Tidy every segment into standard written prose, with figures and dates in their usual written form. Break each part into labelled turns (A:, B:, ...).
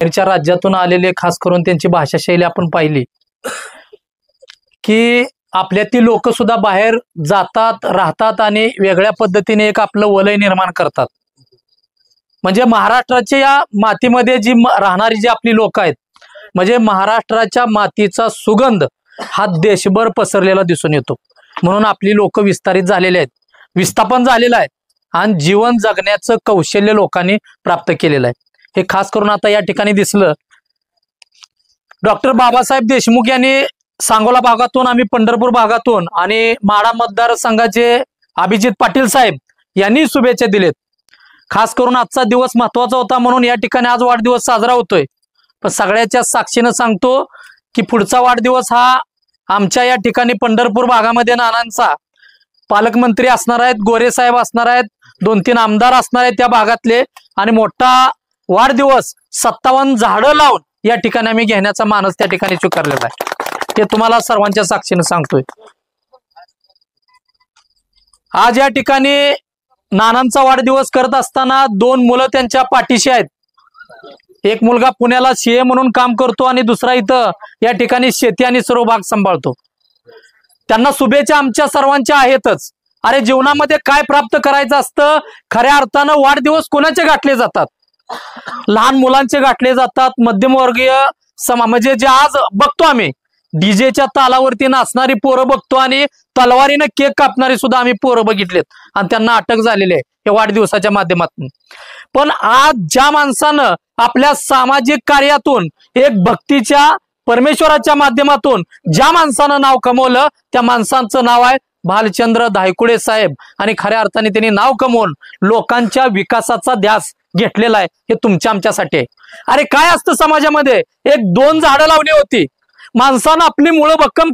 A: बाहेरच्या राज्यातून आलेले, खास करून त्यांची भाषाशैली आपण पाहिली की आपल्यातील लोक सुद्धा बाहेर जातात, राहतात आणि वेगळ्या पद्धतीने एक आपलं वलय निर्माण करतात. म्हणजे महाराष्ट्राच्या या मातीमध्ये जी राहणारी जी आपली लोक आहेत, म्हणजे महाराष्ट्राच्या मातीचा सुगंध हा देशभर पसरलेला दिसून येतो. म्हणून आपली लोक विस्तारित झालेले आहेत, विस्थापन झालेलं आहे आणि जीवन जगण्याचं कौशल्य लोकांनी प्राप्त केलेलं आहे. हे खास करून आता या ठिकाणी दिसलं. डॉक्टर बाबासाहेब देशमुख यांनी सांगोला भागातून, आम्ही पंढरपूर भागातून आणि माढा मतदारसंघाचे अभिजित पाटील साहेब यांनी शुभेच्छा दिलेत. खास करून आजचा दिवस महत्वाचा होता म्हणून या ठिकाणी आज वाढदिवस साजरा होतोय. पण सगळ्याच्या साक्षीनं सांगतो की पुढचा वाढदिवस हा आमच्या या ठिकाणी पंढरपूर भागामध्ये नानांचा पालकमंत्री असणार आहेत, गोरे साहेब असणार आहेत, 2-3 आमदार असणार आहेत त्या भागातले, आणि मोठा वाढदिवस 57 झाडं लावून या ठिकाणी आम्ही घेण्याचा मानस त्या ठिकाणी स्वीकारलेला आहे. हे तुम्हाला सर्वांच्या साक्षीने सांगतोय. आज या ठिकाणी नानांचा वाढदिवस करत असताना 2 मुलं त्यांच्या पाठीशी आहेत. एक मुलगा पुण्याला सीए म्हणून काम करतो आणि दुसरा इथं या ठिकाणी शेती आणि सर्व भाग सांभाळतो. त्यांना शुभेच्छा आमच्या सर्वांच्या आहेतच. अरे जीवनामध्ये काय प्राप्त करायचं असतं, खऱ्या अर्थानं वाढदिवस कोणाचे गाठले जातात? लहान मुलांचे गाठले जातात, मध्यमवर्गीय म्हणजे जे आज बघतो आम्ही डीजेच्या तालावरती नाचणारी पोरं बघतो आणि तलवारीनं केक कापणारी सुद्धा आम्ही पोरं बघितलेत आणि त्यांना अटक झालेली आहे या वाढदिवसाच्या माध्यमातून. पण आज ज्या माणसानं आपल्या सामाजिक कार्यातून, एक भक्तीच्या परमेश्वराच्या माध्यमातून ज्या माणसानं नाव कमवलं, त्या माणसांचं नाव आहे भालचंद्र धायकुडे साहेब. आणि खऱ्या अर्थाने त्यांनी नाव कमवून लोकांच्या विकासाचा ध्यास घेतलेला आहे. हे तुमच्या आमच्यासाठी आहे. अरे काय असतं समाजामध्ये, 1-2 झाडं लावली होती, माणसानं आपली मुळं भक्कम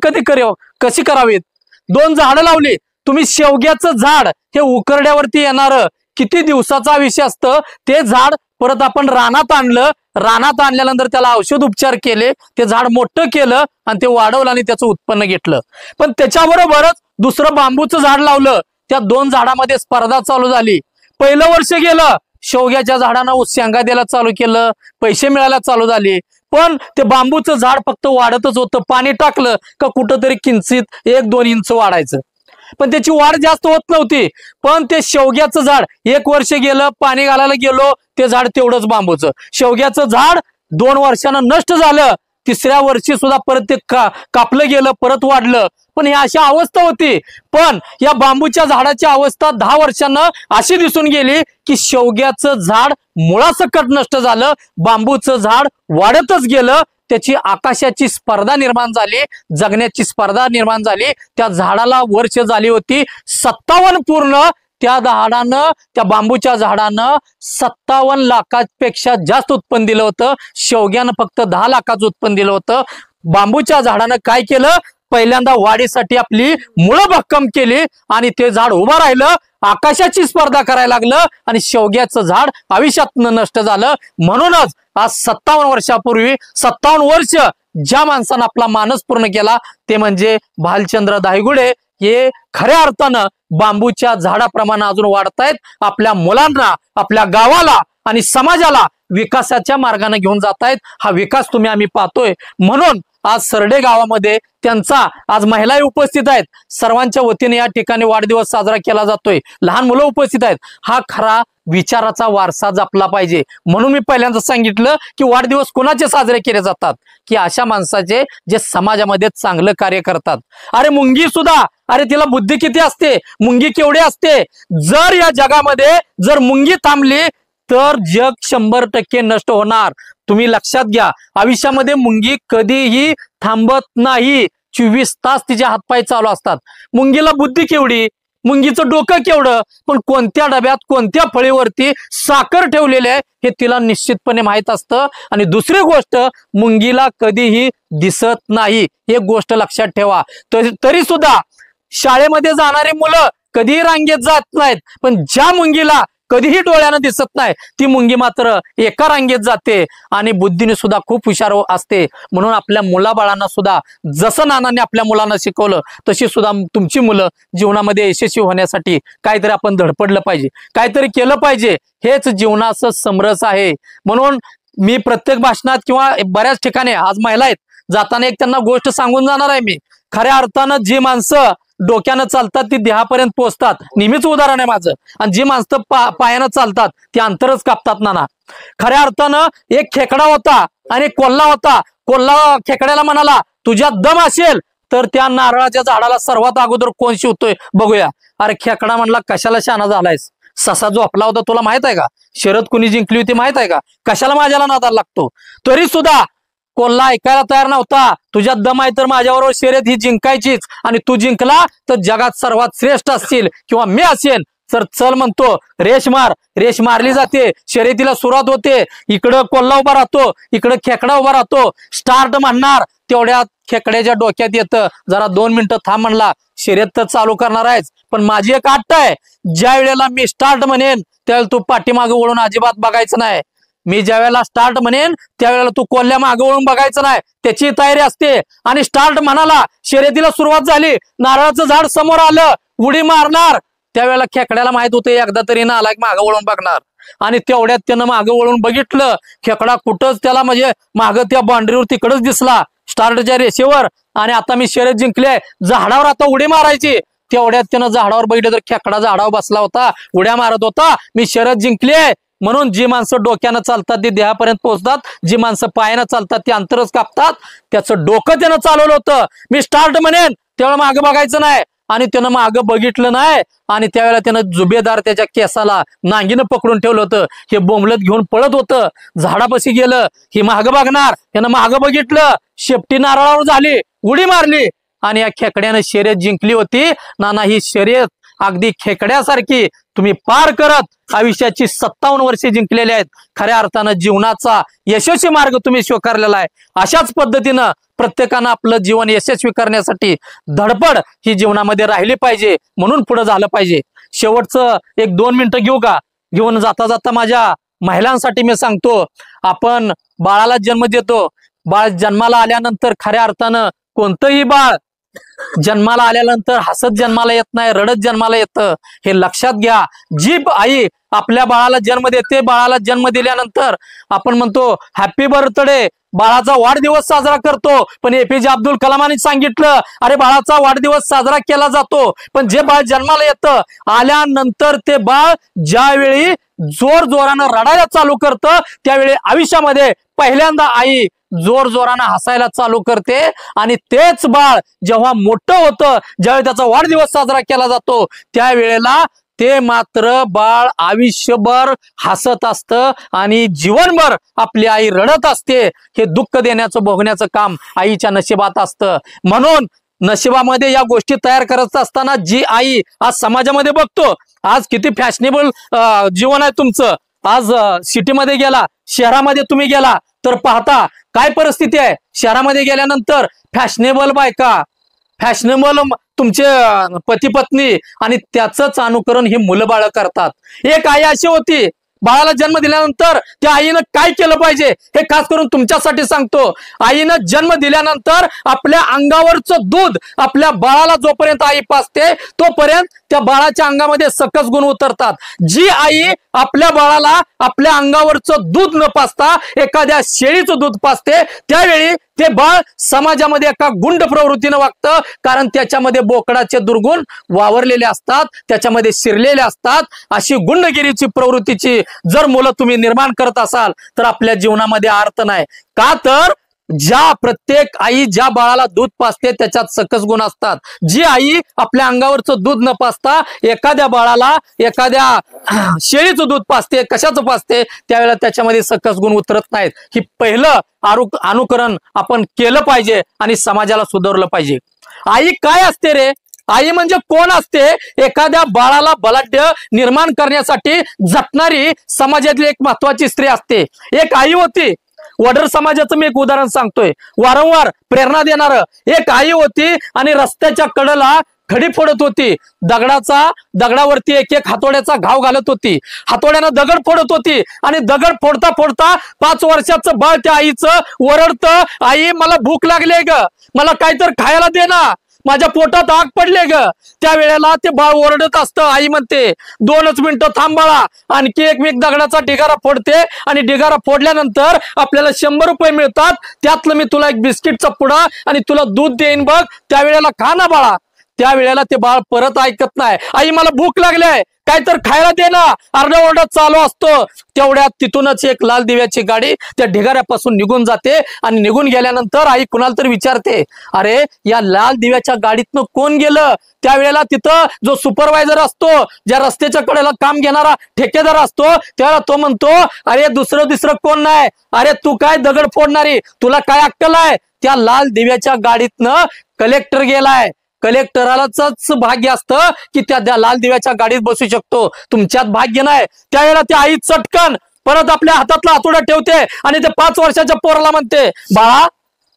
A: कशी करावीत? 2 झाडं लावली. तुम्ही शेवग्याचं झाड हे उकरड्यावरती येणार किती दिवसाचा विषय असतं, ते झाड परत आपण रानात आणलं, रानात आणल्यानंतर त्याला औषध उपचार केले, ते झाड मोठं केलं आणि ते वाढवलं आणि त्याचं उत्पन्न घेतलं. पण त्याच्याबरोबरच दुसरं बांबूचं झाड लावलं. त्या 2 झाडामध्ये स्पर्धा चालू झाली. पहिलं वर्ष गेलं, शेवग्याच्या झाडानं शेंगा द्यायला चालू केलं, पैसे मिळायला चालू झाले. पण ते बांबूचं झाड फक्त वाढतच होतं. पाणी टाकलं का कुठंतरी किंचित 1-2 इंच वाढायचं, पण त्याची वाढ जास्त होत नव्हती. पण ते शेवग्याचं झाड 1 वर्ष गेलं, पाणी घालायला गेलो, ते झाड तेवढंच बांबूचं. शेवग्याचं झाड 2 वर्षानं नष्ट झालं. 3ऱ्या वर्षी सुद्धा परत ते कापलं गेलं, परत वाढलं. पण ही अशी अवस्था होती. पण या बांबूच्या झाडाची अवस्था 10 वर्षांना अशी दिसून गेली की शेवग्याचं झाड मुळासकट नष्ट झालं, बांबूचं झाड वाढतच गेलं. त्याची आकाशाची स्पर्धा निर्माण झाली, जगण्याची स्पर्धा निर्माण झाली. त्या झाडाला वर्ष झाली होती 57 पूर्ण. त्या झाडानं, त्या बांबूच्या झाडानं 57 लाखापेक्षा जास्त उत्पन्न दिलं होतं. शेवग्यानं फक्त 10 लाखाचं उत्पन्न दिलं होतं. बांबूच्या झाडानं काय केलं, पहिल्यांदा वाढीसाठी आपली मुळं भक्कम केली आणि ते झाड उभं राहिलं, आकाशाची स्पर्धा करायला लागलं आणि शेवग्याचं झाड आयुष्यातनं नष्ट झालं. म्हणूनच आज 57 वर्षापूर्वी 57 वर्ष ज्या माणसानं आपला मानस पूर्ण केला ते म्हणजे भालचंद्र धायगुडे. हे खऱ्या अर्थानं बांबूच्या झाडाप्रमाणे अजून वाढतायत. आपल्या मुलांना, आपल्या गावाला आणि समाजाला विकासाच्या मार्गाने घेऊन जातायत. हा विकास आम्ही पाहतोय. म्हणून आज सरडे गावामध्ये त्यांचा, आज महिलाही उपस्थित आहेत, सर्वांच्या वतीने या ठिकाणी वाढदिवस साजरा केला जातोय. लहान मुलं उपस्थित आहेत. हा खरा विचाराचा वारसा जपला पाहिजे. म्हणून मी पहिल्यांदा सांगितलं की वाढदिवस कोणाचे साजरे केले जातात, की अशा माणसाचे जे समाजामध्ये चांगलं कार्य करतात. अरे मुंगी सुद्धा, अरे तिला बुद्धी किती असते, मुंगी केवढी असते. जर या जगामध्ये जर मुंगी थांबली तर जग 100% नष्ट होणार. तुम्ही लक्षात घ्या, आयुष्यामध्ये मुंगी कधीही थांबत नाही. 24 तास तिचे हातपाय चालू असतात. मुंगीला बुद्धी केवढी, मुंगीचं डोकं केवढं, पण कोणत्या डब्यात कोणत्या फळीवरती साखर ठेवलेली आहे हे तिला निश्चितपणे माहित असतं. आणि दुसरी गोष्ट, मुंगीला कधीही दिसत नाही. एक गोष्ट लक्षात ठेवा. तरी सुद्धा शाळेमध्ये जाणारी मुलं कधीही रांगेत जात नाहीत, पण ज्या मुंगीला कधीही डोळ्यानं दिसत नाही ती मुंगी मात्र एका रांगेत जाते आणि बुद्धीने सुद्धा खूप हुशार असते. म्हणून आपल्या मुलाबाळांना सुद्धा जसं नानांनी आपल्या मुलांना शिकवलं तशी सुद्धा तुमची मुलं जीवनामध्ये यशस्वी होण्यासाठी काहीतरी आपण धडपडलं पाहिजे, काहीतरी केलं पाहिजे. हेच जीवनाचं समरस आहे. म्हणून मी प्रत्येक भाषणात किंवा बऱ्याच ठिकाणी आज महिला आहेत जाताना एक त्यांना गोष्ट सांगून जाणार आहे मी. खऱ्या अर्थानं जी माणसं डोक्यानं चालतात ती देहापर्यंत पोहोचतात. नेहमीच उदाहरण आहे माझं. आणि जी माणसं पायानं चालतात ती अंतरच कापतात नाना. खऱ्या अर्थानं एक खेकडा होता आणि कोल्हा होता. कोल्हा खेकड्याला म्हणाला तुझ्यात दम असेल तर त्या नारळाच्या झाडाला सर्वात अगोदर कोण शिवतोय बघूया. अरे खेकडा म्हणला कशाला शाना झालायस, ससा झोपला होता तुला माहित आहे का, शर्यत कुणी जिंकली होती माहित आहे का, कशाला माझ्याला नादाला लागतो. तरी सुद्धा कोल्हा ऐकायला तयार नव्हता. तुझ्यात दम आहे तर माझ्याबरोबर शर्यत ही जिंकायचीच आणि तू जिंकला तर जगात सर्वात श्रेष्ठ असतील किंवा मी असेल तर चल म्हणतो रेष मार. रेष मारली जाते, शर्यतीला सुरुवात होते. इकडं कोल्हा उभा राहतो, इकडं खेकडा उभा राहतो. स्टार्ट म्हणणार तेवढ्या खेकड्याच्या डोक्यात येतं जरा 2 मिनिटं थांब म्हणला, शर्यत तर चालू करणार आहेच पण माझी एक अट आहे, ज्या वेळेला मी स्टार्ट म्हणेन त्यावेळेला तू पाठीमागे वळून अजिबात बघायचं नाही. मी ज्या वेळेला स्टार्ट म्हणेन त्यावेळेला तू कोल्ह्या मागे वळून बघायचं नाही. त्याची तयारी असते. आणि स्टार्ट म्हणाला, शर्यतीला सुरुवात झाली, नारळाचं झाड समोर आलं, उडी मारणार. त्यावेळेला खेकड्याला माहित होतं एकदा तरी ना आला मागे वळून बघणार. आणि तेवढ्यात त्यानं मागे वळून बघितलं, खेकडा कुठंच त्याला म्हणजे मागं त्या बाउंड्रीवर तिकडच दिसला स्टार्टच्या रेषेवर. आणि आता मी शर्यत जिंकले, झाडावर आता उडी मारायची. तेवढ्यात त्यानं झाडावर बघितलं तर खेकडा झाडावर बसला होता, उड्या मारत होता. मी शर्यत जिंकली. म्हणून जी माणसं डोक्यानं चालतात ती देहापर्यंत पोहोचतात, जी माणसं पायानं चालतात ती अंतरच कापतात. त्याचं डोकं त्यानं चालवलं होतं. मी स्टार्ट म्हणेन तेव्हा मागं बघायचं नाही. आणि त्यानं मागं बघितलं नाही. आणि त्यावेळेला त्यानं जुबेदार त्याच्या केसाला नांगीनं पकडून ठेवलं होतं. हे बोंबलत घेऊन पळत होतं, झाडापाशी गेलं, ही मागं बघणार. त्यानं मागं बघितलं, शेपटी नारळावर झाली, उडी मारली आणि या खेकड्यानं शर्यत जिंकली होती. नाना ही शर्यत अगदी खेकड्यासारखी तुम्ही पार करत आयुष्याची 57 वर्षे जिंकलेली आहेत. खऱ्या अर्थानं जीवनाचा यशस्वी मार्ग तुम्ही स्वीकारलेला आहे. अशाच पद्धतीनं प्रत्येकानं आपलं जीवन यशस्वी करण्यासाठी धडपड ही जीवनामध्ये राहिली पाहिजे, म्हणून पुढे झालं पाहिजे. शेवटचं 1-2 मिनिटं घेऊ का? घेऊन जाता जाता माझ्या महिलांसाठी मी सांगतो, आपण बाळाला जन्म देतो. बाळ जन्माला आल्यानंतर खऱ्या अर्थानं कोणतंही बाळ जन्माला आल्यानंतर हसत जन्माला येत नाही, रडत जन्माला येतं. हे लक्षात घ्या. जी आई आपल्या बाळाला जन्म देते, बाळाला जन्म दिल्यानंतर आपण म्हणतो हॅपी बर्थडे, बाळाचा वाढदिवस साजरा करतो. पण APJ अब्दुल कलामांनी सांगितलं, अरे बाळाचा वाढदिवस साजरा केला जातो पण जे बाळ जन्माला येतं आल्यानंतर ते बाळ ज्यावेळी जोर जोरानं रडायला चालू करतं त्यावेळी आयुष्यामध्ये पहिल्यांदा आई जोर जोरानं हसायला चालू करते. आणि तेच बाळ जेव्हा मोठं होतं, ज्यावेळी त्याचा वाढदिवस साजरा केला जातो त्यावेळेला ते मात्र बाळ आयुष्यभर हसत असतं आणि जीवनभर आपली आई रडत असते. हे दुःख देण्याचं भोगण्याचं काम आईच्या नशिबात असतं. म्हणून नशिबामध्ये या गोष्टी तयार करत असताना जी आई आज समाजामध्ये बघतो, आज किती फॅशनेबल जीवन आहे तुमचं. आज सिटीमध्ये गेला, शहरामध्ये तुम्ही गेला तर पाहता काय परिस्थिती आहे. शहरामध्ये गेल्यानंतर फॅशनेबल बायका, फॅशनेबल तुमचे पती पत्नी आणि त्याचंच अनुकरण ही मुलं बाळ करतात. एक आई अशी होती, बाळाला जन्म दिल्यानंतर त्या आईनं काय केलं पाहिजे हे खास करून तुमच्यासाठी सांगतो. आईनं जन्म दिल्यानंतर आपल्या अंगावरचं दूध आपल्या बाळाला जोपर्यंत आई पाजते तोपर्यंत त्या बाळाच्या अंगामध्ये सकस गुण उतरतात. जी आई आपल्या बाळाला आपल्या अंगावरचं दूध न पाजता एखाद्या शेळीचं दूध पाजते त्यावेळी ते बाळ समाजामध्ये एका गुंड प्रवृत्तीनं वागतं. कारण त्याच्यामध्ये बोकडाचे दुर्गुण वावरलेले असतात, त्याच्यामध्ये शिरलेले असतात. अशी गुंडगिरीची प्रवृत्तीची जर मुलं तुम्ही निर्माण करत असाल तर आपल्या जीवनामध्ये अर्थ नाही. का तर ज्या प्रत्येक आई ज्या बाळाला दूध पाजते त्याच्यात सकस गुण असतात. जी आई आपल्या अंगावरचं दूध न पाजता एखाद्या बाळाला एखाद्या शेळीचं दूध पाजते, कशाचं पाजते, त्यावेळेला त्याच्यामध्ये सकस गुण उतरत नाहीत. ही पहिलं अनुकरण आपण केलं पाहिजे आणि समाजाला सुधारलं पाहिजे. आई काय असते रे? आई म्हणजे कोण असते? एखाद्या बाळाला बलाढ्य निर्माण करण्यासाठी झटणारी समाजातली एक महत्वाची स्त्री असते. एक आई होती, वडर समाजाचं मी एक उदाहरण सांगतोय, वारंवार प्रेरणा देणार. एक आई होती आणि रस्त्याच्या कडेला खडी फोडत होती. दगडावरती एक एक हातोड्याचा घाव घालत होती. हातोड्यानं दगड फोडत होती आणि दगड फोडता फोडता 5 वर्षाचं बाळ त्या आईचं ओरडतं, आई मला भूक लागली ग, मला काहीतरी खायला दे ना. माझ्या पोटात आग पडले ग. त्यावेळेला ते बाळ ओरडत असतं. आई म्हणते 2च मिनिटं थांब बाळा, आणखी एक दगडाचा ढिगारा फोडते आणि ढिगारा फोडल्यानंतर आपल्याला 100 रुपये मिळतात. त्यातलं मी तुला एक बिस्किटचा पुडा आणि तुला दूध देईन बघ, त्यावेळेला खा ना बाळा. त्यावेळेला ते बाळ परत ऐकत नाही. आई मला भूक लागले, काय तर खायला दे ना, आरडाओरडा चालू असतो. तेवढ्यात तिथूनच एक लाल दिव्याची गाडी त्या ढिगाऱ्यापासून निघून जाते आणि निघून गेल्यानंतर आई कुणाला तर विचारते, अरे या लाल दिव्याच्या गाडीतनं कोण गेलं? त्यावेळेला तिथं जो सुपरवायझर असतो, ज्या रस्त्याच्या कडेला काम घेणारा ठेकेदार असतो, त्यावेळेला तो म्हणतो, अरे दुसरं कोण नाही, अरे तू काय दगड फोडणारी, तुला काय अक्कल आहे? त्या लाल दिव्याच्या गाडीतनं कलेक्टर गेलाय. कलेक्टरालाच भाग्य असतं की त्या लाल दिव्याच्या गाडीत बसू शकतो, तुमच्यात भाग्य नाही. त्यावेळेला ती आई चटकन परत आपल्या हातातला हातोडा ठेवते आणि ते 5 वर्षाच्या पोराला म्हणते, बाळा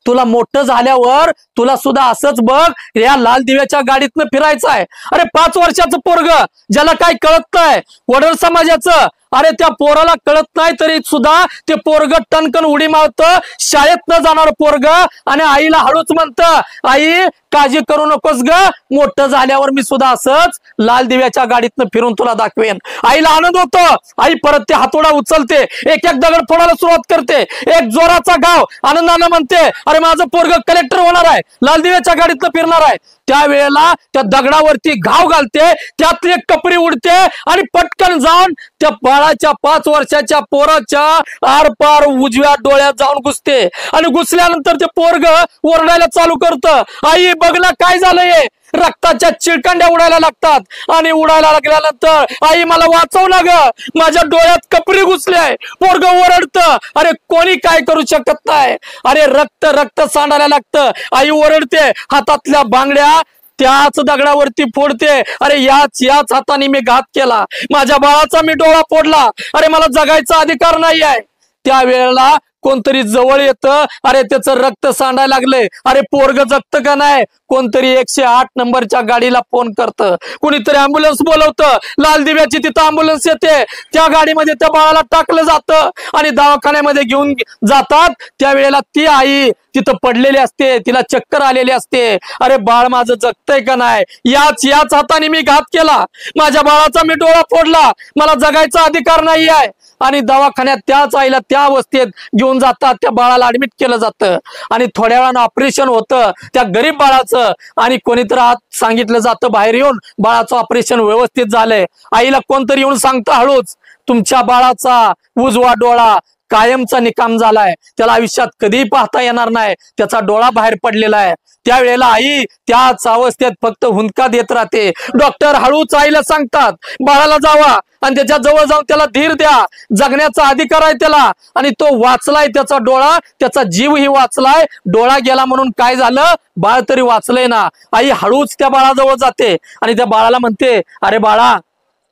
A: तुला मोठं झाल्यावर तुला सुद्धा असंच बघ या लाल दिव्याच्या गाडीतनं फिरायचं आहे. अरे 5 वर्षाचं पोरग ज्याला काय कळत नाही, वडील समाजाचं, अरे त्या पोराला कळत नाही तरी सुद्धा ते पोरग टणकन उडी मारतं, शाळेत न जाणार पोरग, आणि आईला हळूच म्हणतं, आई काळजी करू नकोस ग, मोठं झाल्यावर मी सुद्धा असंच लाल दिव्याच्या गाडीतनं फिरून तुला दाखवेन. आईला आनंद होतो. आई परत ते हातोडा उचलते, एक दगड फोडायला सुरुवात करते. एक जोराचा गाव आनंदानं म्हणते, अरे माझं पोरग कलेक्टर होणार आहे, लाल दिव्याच्या गाडीतनं फिरणार आहे. त्यावेळेला त्या दगडावरती घाव घालते, त्यातली एक कपडी उडते आणि पटकन जाऊन त्या बाळाच्या 5 वर्षाच्या पोराच्या आरपार उजव्या डोळ्यात जाऊन घुसते. आणि घुसल्यानंतर ते पोरग ओरडायला चालू करतं, आई बघ ना काय झालंय. रक्ताच्या चिळकांड्या उडायला लागतात आणि उडायला लागल्यानंतर, आई मला वाचव ना ग, माझ्या डोळ्यात कपरी घुसले. पोरग ओरडतं, अरे कोणी काय करू शकत नाही, अरे रक्त सांडायला लागतं. आई ओरडते, हातातल्या बांगड्या त्याच दगडावरती फोडते, अरे याच हाताने मी घात केला, माझ्या बाळाचा मी डोळा फोडला, अरे मला जगायचा अधिकार नाही आहे. त्यावेळेला कोणतरी जवळ येतं, अरे त्याचं रक्त सांडायला लागलंय, अरे पोरग जगतं का नाही. कोणतरी 108 नंबरच्या गाडीला फोन करतं, कुणीतरी अँब्युलन्स बोलवतं, लाल दिव्याची तिथं अँब्युलन्स येते, त्या गाडीमध्ये त्या बाळाला टाकलं जातं आणि दवाखान्यामध्ये घेऊन जातात. त्यावेळेला ती आई तिथं पडलेली असते, तिला चक्कर आलेली असते, अरे बाळ माझं जगतंय का नाही, याच हाताने मी घात केला, माझ्या बाळाचा मी डोळा फोडला, मला जगायचा अधिकार नाही आहे. आणि दवाखान्यात त्याच आईला त्या अवस्थेत घेऊन जातात, त्या बाळाला ऍडमिट केलं जातं आणि थोड्या वेळानं ऑपरेशन होतं त्या गरीब बाळाचं, आणि कोणीतरी आत सांगितलं जातं बाहेर येऊन, बाळाचं ऑपरेशन व्यवस्थित झालंय. आईला कोणतरी येऊन सांगतं हळूच, तुमच्या बाळाचा उजवा डोळा कायमचा निकाम झालाय, त्याला आयुष्यात कधीही पाहता येणार नाही, त्याचा डोळा बाहेर पडलेला आहे. त्यावेळेला आई त्याच अवस्थेत फक्त हुंदका देत राहते. डॉक्टर हळूच आईला सांगतात, बाळाला जावा आणि त्याच्या जवळ जाऊन त्याला धीर द्या, जगण्याचा अधिकार आहे त्याला, आणि तो वाचलाय, त्याचा डोळा, त्याचा जीवही वाचलाय. डोळा गेला म्हणून काय झालं, बाळ तरी वाचलंय ना. आई हळूच त्या बाळाजवळ जाते आणि त्या बाळाला म्हणते, अरे बाळा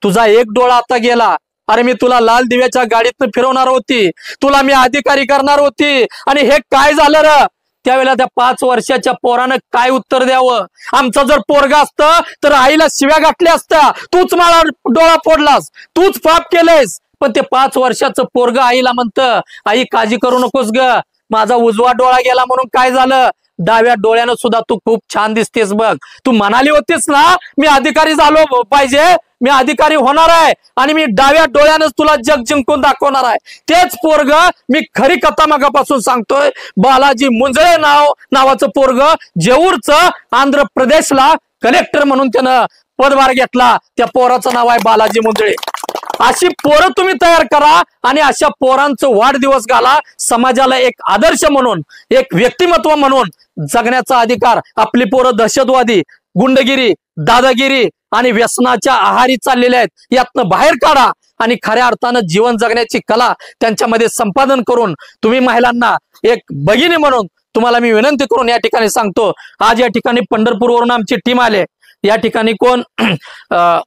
A: तुझा एक डोळा आता गेला, अरे मी तुला लाल दिव्याच्या गाडीतनं फिरवणार होती, तुला मी अधिकारी करणार होती, आणि हे काय झालं र. त्यावेळेला त्या 5 वर्षाच्या पोरानं काय उत्तर द्यावं. आमचं जर पोरगा असतं तर आईला शिव्या घातल्या असत्या, तूच मला डोळा फोडलास, तूच पाप केलंयस. पण ते 5 वर्षाचं पोरग आईला म्हणतं, आई काळजी करू नकोस ग, माझा उजवा डोळा गेला म्हणून काय झालं, डाव्या डोळ्यानं सुद्धा तू खूप छान दिसतेस बघ. तू म्हणाली होतीस ना मी अधिकारी झालो पाहिजे, मी अधिकारी होणार आहे आणि मी डाव्या डोळ्यानंच तुला जग जिंकून दाखवणार आहे. तेच पोरग, मी खरी कथा मागापासून सांगतोय, बालाजी मुंजळे नावाचं पोरग जेऊरचं आंध्र प्रदेशला कलेक्टर म्हणून त्यानं पदभार घेतला. त्या पोराचं नाव आहे बालाजी मुंजळे. अशी पोरं तुम्ही तयार करा आणि अशा पोरांचं वाढदिवस घाला. समाजाला एक आदर्श म्हणून, एक व्यक्तिमत्व म्हणून जगण्याचा अधिकार. आपली पोरं दहशतवादी, गुंडगिरी, दादागिरी आणि व्यसनाच्या आहारी चाललेले आहेत, यातनं बाहेर काढा आणि खऱ्या अर्थानं जीवन जगण्याची कला त्यांच्यामध्ये संपादन करून तुम्ही महिलांना एक भगिनी म्हणून तुम्हाला मी विनंती करून या ठिकाणी सांगतो. आज या ठिकाणी पंढरपूरवरून आमची टीम आले. या ठिकाणी कोण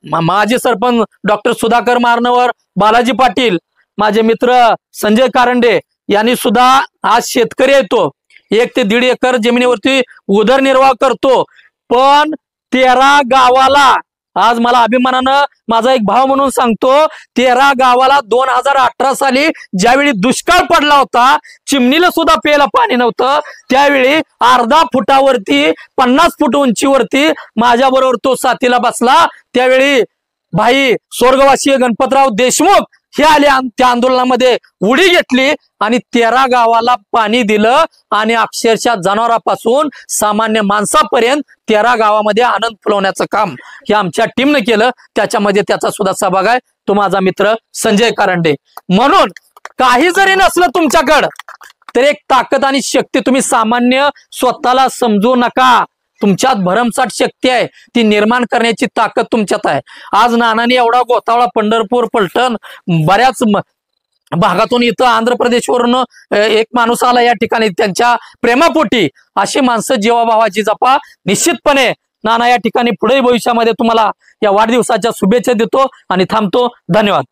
A: माजी सरपंच डॉक्टर सुधाकर मारनवर, बालाजी पाटील, माझे मित्र संजय कारंडे यांनी सुद्धा, आज शेतकरी येतो, 1 ते 1.5 एकर जमिनीवरती उदरनिर्वाह करतो, पण 13 गावाला आज मला अभिमानानं माझा एक भाव म्हणून सांगतो, 13 गावाला 2018 साली ज्यावेळी दुष्काळ पडला होता, चिमणीला सुद्धा प्यायला पाणी नव्हतं, त्यावेळी अर्धा फुटावरती 50 फूट उंचीवरती माझ्या बरोबर तो साथीला बसला. त्यावेळी भाई स्वर्गवासी गणपतराव देशमुख हे आले, त्या आंदोलनामध्ये उडी घेतली आणि 13 गावाला पाणी दिलं आणि अक्षरशः जनावरांपासून सामान्य माणसापर्यंत 13 गावामध्ये आनंद फुलवण्याचं काम हे आमच्या टीमने केलं. त्याच्यामध्ये त्याचा सुद्धा सहभाग आहे तो माझा मित्र संजय कारंडे. म्हणून काही जरी नसलं तुमच्याकडं तर एक ताकद आणि शक्ती तुम्ही सामान्य स्वतःला समजू नका. तुमच्यात भरमसाठ शक्ती आहे, ती निर्माण करण्याची ताकद तुमच्यात आहे. आज नानांनी एवढा गोतावळा, पंढरपूर, पलटण, बऱ्याच भागातून इथं आंध्र प्रदेशवरून एक माणूस आला या ठिकाणी त्यांच्या प्रेमापोटी. अशी माणसं जीवाभावाची जपा. निश्चितपणे नाना या ठिकाणी पुढे भविष्यामध्ये तुम्हाला या वाढदिवसाच्या शुभेच्छा देतो आणि थांबतो. धन्यवाद.